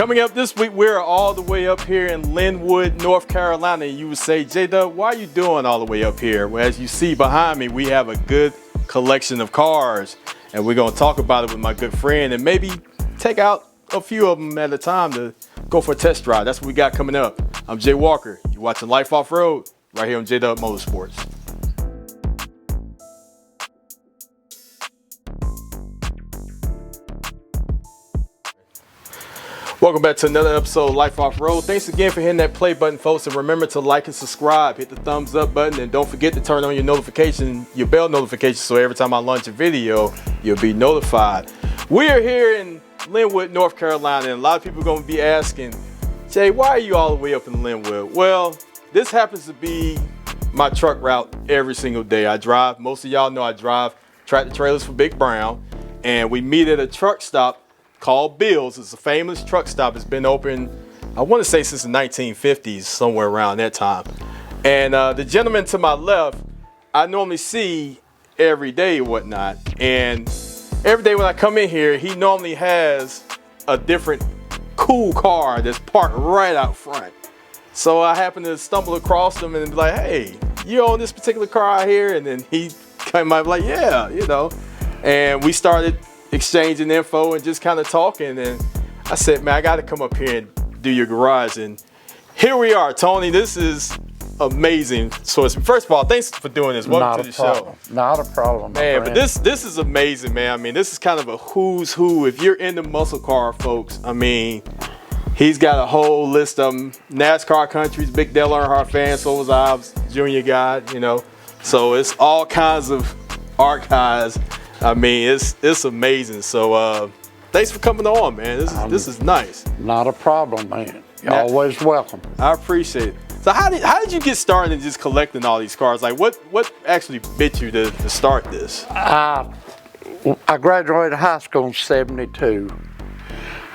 Coming up this week, we're all the way up here in Linwood, North Carolina. And you would say, J-Dub, why are you doing all the way up here? Well, as you see behind me, we have a good collection of cars. And we're going to talk about it with my good friend and maybe take out a few of them at a time to go for a test drive. That's what we got coming up. I'm Jay Walker. You're watching Life Off-Road right here on J-Dub Motorsports. Welcome back to another episode of Life Off-Road. Thanks again for hitting that play button, folks. And remember to like and subscribe. Hit the thumbs up button. And don't forget to turn on your bell notification, so every time I launch a video, you'll be notified. We are here in Linwood, North Carolina. And a lot of people are going to be asking, Jay, why are you all the way up in Linwood? Well, this happens to be my truck route every single day. I drive, most of y'all know I drive tractor trailers for Big Brown. And we meet at a truck stop called Bill's. It's a famous truck stop. It's been open, I want to say, since the 1950s, somewhere around that time. And the gentleman to my left, I normally see every day or whatnot. And every day when I come in here, he normally has a different cool car that's parked right out front. So I happen to stumble across him and be like, hey, you own this particular car out here? And then he came out like, yeah, you know. And we started exchanging info and just kind of talking, and I said, man, I got to come up here and do your garage. And here we are, Tony. This is amazing. So first of all, thanks for doing this. Welcome to the show. Not a problem, man. But this is amazing, man. I mean, this is kind of a who's who. If you're into muscle car, folks, I mean, he's got a whole list of them. NASCAR countries, big Dale Earnhardt fan. So was I. I was junior guy, you know. So it's all kinds of archives. I mean, it's amazing. So thanks for coming on, man. This is nice. Not a problem, man. You're always welcome. I appreciate it. So how did you get started in just collecting all these cars? Like what actually bit you to start this? I graduated high school in '72.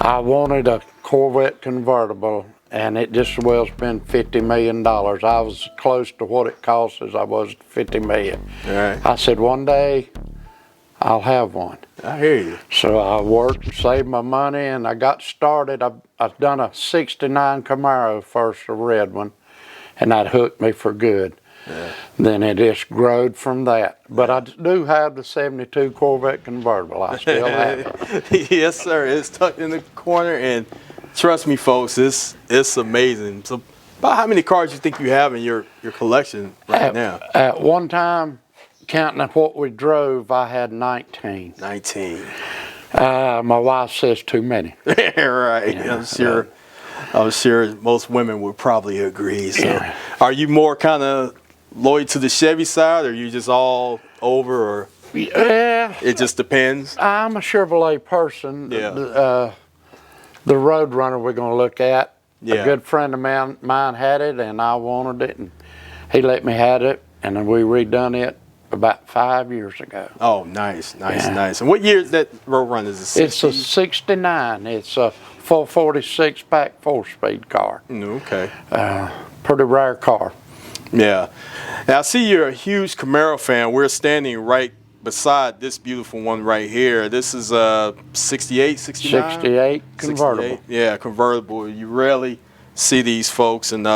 I wanted a Corvette convertible, and it just well spent $50 million. I was close to what it cost as I was $50 million. All right. I said, one day I'll have one. I hear you. So I worked, saved my money, and I got started. I've done a '69 Camaro first, a red one, and that hooked me for good. Yeah. Then it just growed from that. But I do have the '72 Corvette convertible. I still have it. Yes, sir. It's tucked in the corner, and trust me, folks, it's amazing. So about how many cars do you think you have in your collection right now? At one time, counting up what we drove, I had 19. 19. My wife says too many. Right. Yeah, I'm sure most women would probably agree. So, yeah. Are you more kind of loyal to the Chevy side, or are you just all over, or yeah, it just depends? I'm a Chevrolet person. Yeah. The Roadrunner we're going to look at. Yeah. A good friend of mine had it, and I wanted it, and he let me have it, and then we redone it about 5 years ago. Oh, nice. And what year is that Roadrunner? Is it 60? It's a '69. It's a 446 pack 4-speed car. Okay. Pretty rare car. Yeah. Now I see you're a huge Camaro fan. We're standing right beside this beautiful one right here. This is a 68, 69? 68 convertible. 68. Yeah, convertible. You rarely see these folks, and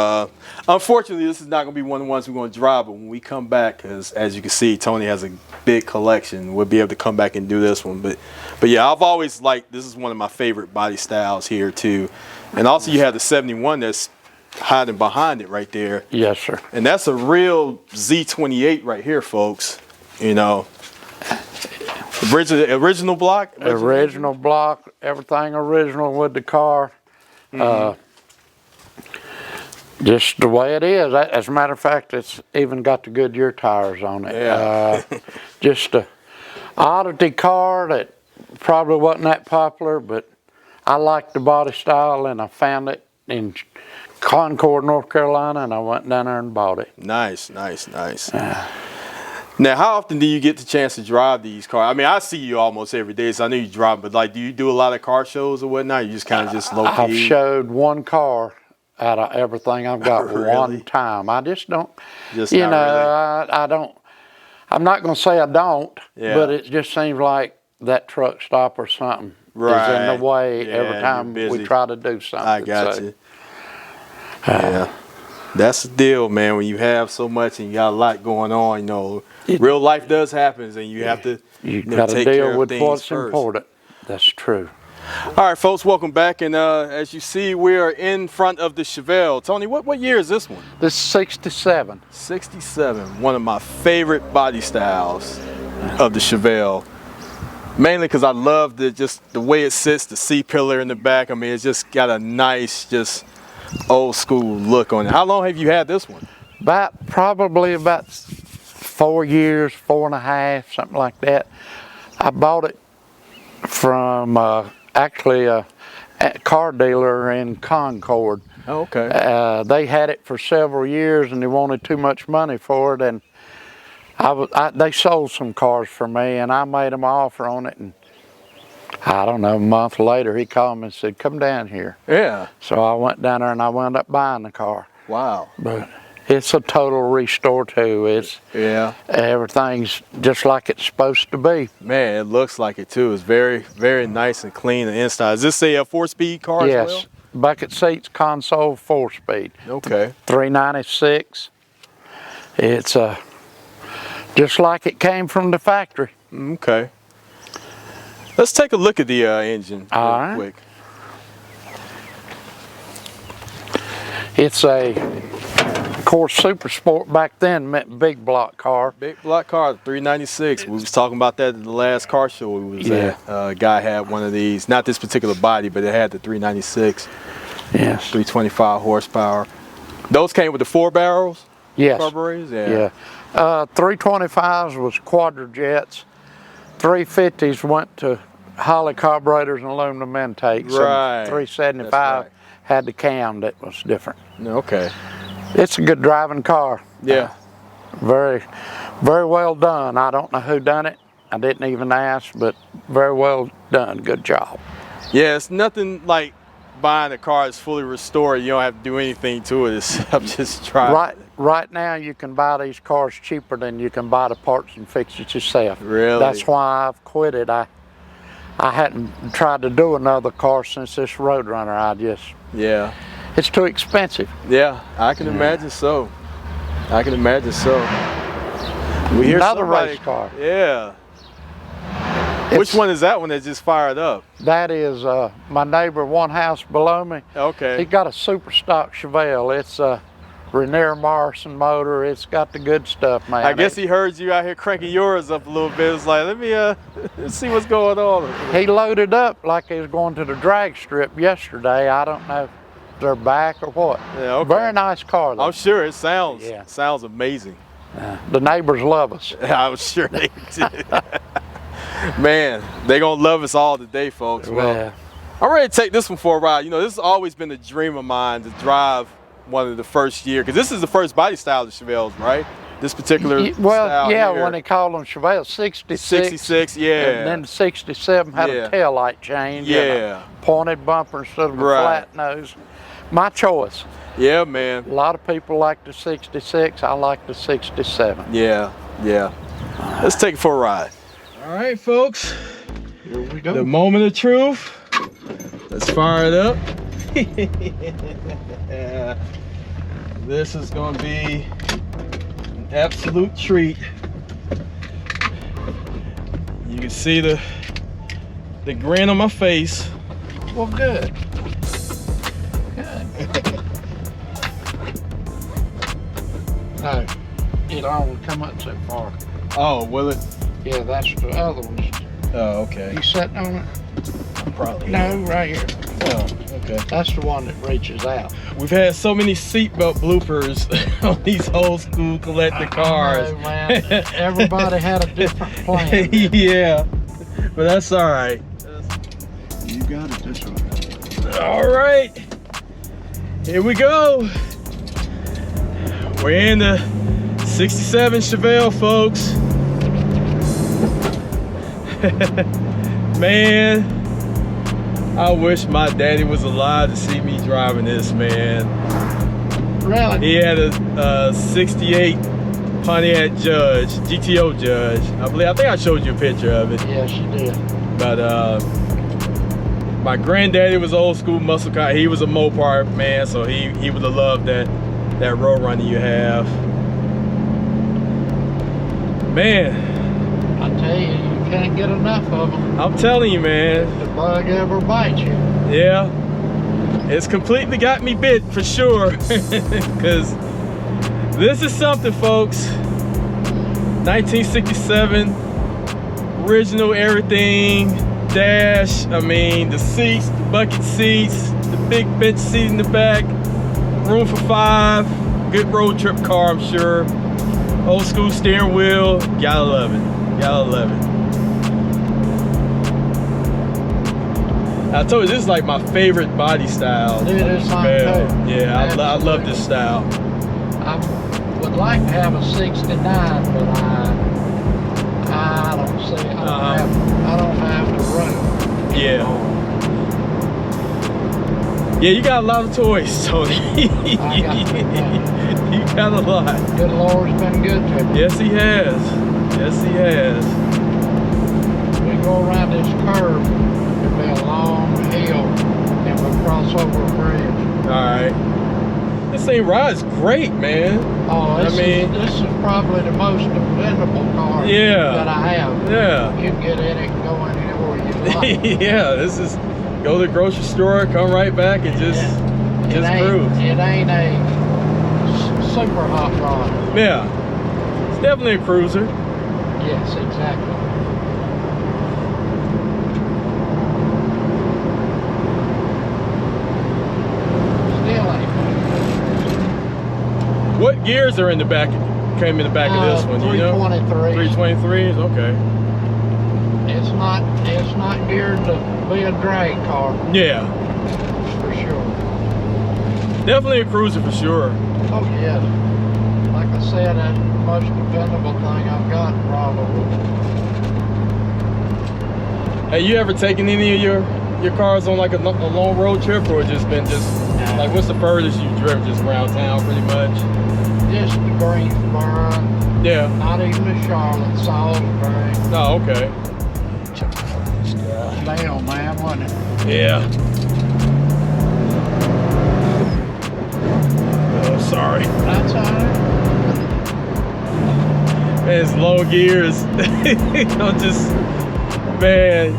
unfortunately this is not going to be one of the ones we're going to drive, but when we come back, as you can see, Tony has a big collection. We'll be able to come back and do this one, but yeah, I've always liked, this is one of my favorite body styles here too. And also you have the 71 that's hiding behind it right there. Yes, sir. And that's a real Z28 right here, folks. You know, original block. Original block, everything original with the car. Mm-hmm. Just the way it is. As a matter of fact, it's even got the Goodyear tires on it. Yeah. Just a oddity car that probably wasn't that popular, but I liked the body style, and I found it in Concord, North Carolina, and I went down there and bought it. Nice. Now, how often do you get the chance to drive these cars? I mean, I see you almost every day, so I know you drive, but like, do you do a lot of car shows or whatnot? You just kind of just low-key? I've showed one car out of everything I've got. Really? One time. I just don't, just you know, really. I don't, I'm not going to say I don't, yeah. but it just seems like that truck stop or something is in the way Yeah, every time you're busy. we try to do something. I got you. Yeah. That's the deal, man. When you have so much and you got a lot going on, you know, real life does happen, and you have to got to take care deal of with things what's first. important. That's true. All right, folks, welcome back. And as you see, we are in front of the Chevelle. Tony, what year is this one? This is 67. 67. One of my favorite body styles of the Chevelle. Mainly because I love just the way it sits, the C-pillar in the back. I mean, it's just got a nice, just old school look on it. How long have you had this one? Probably about 4 years, 4.5, something like that. I bought it from actually a car dealer in Concord. Oh, okay. They had it for several years and they wanted too much money for it, and they sold some cars for me, and I made them an offer on it, and I don't know, a month later he called me and said, come down here. Yeah. So I went down there and I wound up buying the car. Wow. But it's a total restore too. It's everything's just like it's supposed to be. Man, it looks like it too. It's very, very nice and clean on the inside. Is this a 4-speed car as well? Yes. Bucket seats, console, 4-speed. Okay. 396. It's just like it came from the factory. Okay. Let's take a look at the engine real quick. It's of course, Super Sport back then meant big block car. Big block car, 396. We was talking about that in the last car show we was at. A guy had one of these, not this particular body, but it had the 396. Yes. 325 horsepower. Those came with the 4 barrels? Yes. Carburetors? Yeah. 325s was quadrajets. 350s went to Holley carburetors and aluminum intakes. Right. And 375 had the cam that was different. Okay. It's a good driving car. Yeah. Very, very well done. I don't know who done it. I didn't even ask, but very well done. Good job. Yeah, it's nothing like buying a car that's fully restored. You don't have to do anything to it except just try. Right now you can buy these cars cheaper than you can buy the parts and fix it yourself. Really? That's why I've quit it. I hadn't tried to do another car since this Roadrunner. Yeah. It's too expensive. Yeah, I can imagine so. I can imagine so. We hear another somebody, race car. Yeah. Which one is that one that just fired up? That is my neighbor one house below me. Okay. He got a super stock Chevelle. It's a Rainier Morrison motor. It's got the good stuff, man. I guess he heard you out here cranking yours up a little bit. It's like, let me see what's going on. He loaded up like he was going to the drag strip yesterday. I don't know if they're back or what. Yeah, okay. Very nice car though. I'm sure it sounds amazing. The neighbors love us. I'm sure they do. Man, they're gonna love us all today, folks. Well, I'm ready to take this one for a ride. You know, this has always been a dream of mine to drive one of the first year, because this is the first body style of Chevelles, right? This particular style here. When they called them Chevelle, 66. 66, yeah. And then the 67 had a tail light change. Yeah. And a pointed bumper instead of a flat nose. My choice. Yeah, man. A lot of people like the 66. I like the 67. Yeah, yeah. Let's take it for a ride. All right, folks. Here we go. The moment of truth. Let's fire it up. This is going to be an absolute treat. You can see the grin on my face. Well, good. No, it don't come up so far. Oh, will it? Yeah, that's the other one. Oh, okay. You sitting on it? Probably. No, right here. Oh, okay. That's the one that reaches out. We've had so many seatbelt bloopers on these old school collector cars. I know, man. Everybody had a different plan. Yeah, but that's all right. You got it this way. All right, here we go. We're in the 67 Chevelle, folks. Man, I wish my daddy was alive to see me driving this, man. Really? He had a 68 Pontiac Judge, GTO Judge. I think I showed you a picture of it. Yes, you did. But My granddaddy was old school muscle car. He was a Mopar man, so he would have loved that road runner you have. Man, I tell you, you can't get enough of them. I'm telling you, man. If the bug ever bites you. Yeah, it's completely got me bit for sure. Because this is something, folks. 1967, original everything. Dash, I mean, the seats, the bucket seats, the big bench seat in the back, room for 5, good road trip car, I'm sure. Old school steering wheel, gotta love it, gotta love it. I told you, this is like my favorite body style. It is mine too. Yeah, I love this style. I would like to have a 69, but I don't see it. I don't have the room. Yeah. Yeah, you got a lot of toys, Tony. You got a lot. Good Lord's been good to me. Yes, he has. Yes, he has. We go around this curve, it'll be a long hill, and we'll cross over a bridge. All right. This thing rides great, man. Oh, this is probably the most dependable car that I have. Yeah. You can get in it and go anywhere you like. Yeah, this is go to the grocery store, come right back, and just cruise. It ain't a super hot rod. Yeah, it's definitely a cruiser. Yes, exactly. What gears are in the back? Came in the back of this one, you know? 323. 323s, okay. It's not geared to be a drag car. Yeah, for sure. Definitely a cruiser for sure. Oh yeah. Like I said, that's the most dependable thing I've got probably. Have you ever taken any of your cars on like a long road trip, or just been like, what's the furthest you've driven just around town pretty much? Just the Greensboro. Yeah. Not even the Charlotte, Salisbury. Oh, okay. Damn, man, wasn't it? Yeah. Oh, sorry. That's all right. Man, it's low gears. I'm just, man,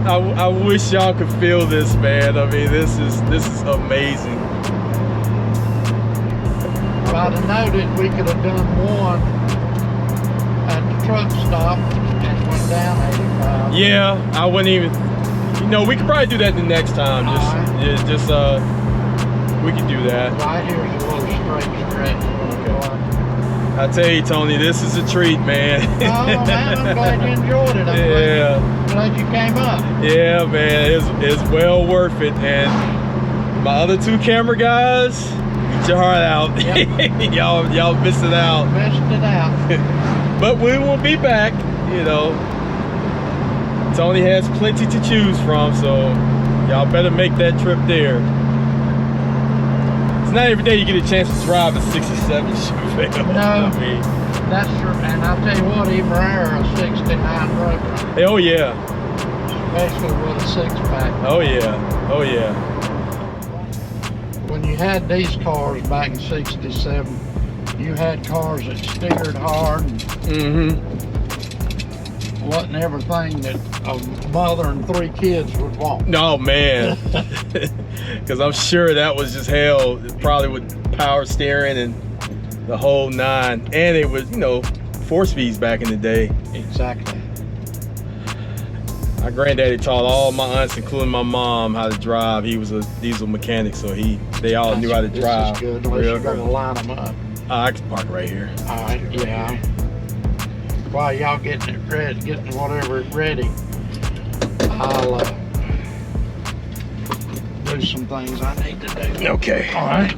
I wish y'all could feel this, man. I mean, this is amazing. If I'd have noted, we could have done one at the truck stop and went down 85. Yeah, I wouldn't even, we could probably do that the next time. We could do that. Right here's a little straight stretch. Okay. I tell you, Tony, this is a treat, man. Oh man, I'm glad you enjoyed it. I'm glad you came up. Yeah, man, it's well worth it. And my other 2 camera guys, get your heart out. Yep. y'all missed it out. Missed it out. But we will be back, Tony has plenty to choose from, so y'all better make that trip there. It's not every day you get a chance to drive a 67 Chevelle. No, I mean, that's true. And I'll tell you what, even rare a 69 Rover. Oh yeah. Especially with a 6-pack. Oh yeah. Oh yeah. When you had these cars back in '67, you had cars that steered hard and wasn't everything that a mother and 3 kids would want. No, man. Because I'm sure that was just hell, probably with power steering and the whole 9. And it was, 4 speeds back in the day. Exactly. My granddaddy taught all my aunts, including my mom, how to drive. He was a diesel mechanic, so they all knew how to drive. This is good, unless you're going to line them up. I can park right here. All right, yeah. While y'all getting it ready, getting whatever ready, I'll do some things I need to do. Okay. All right.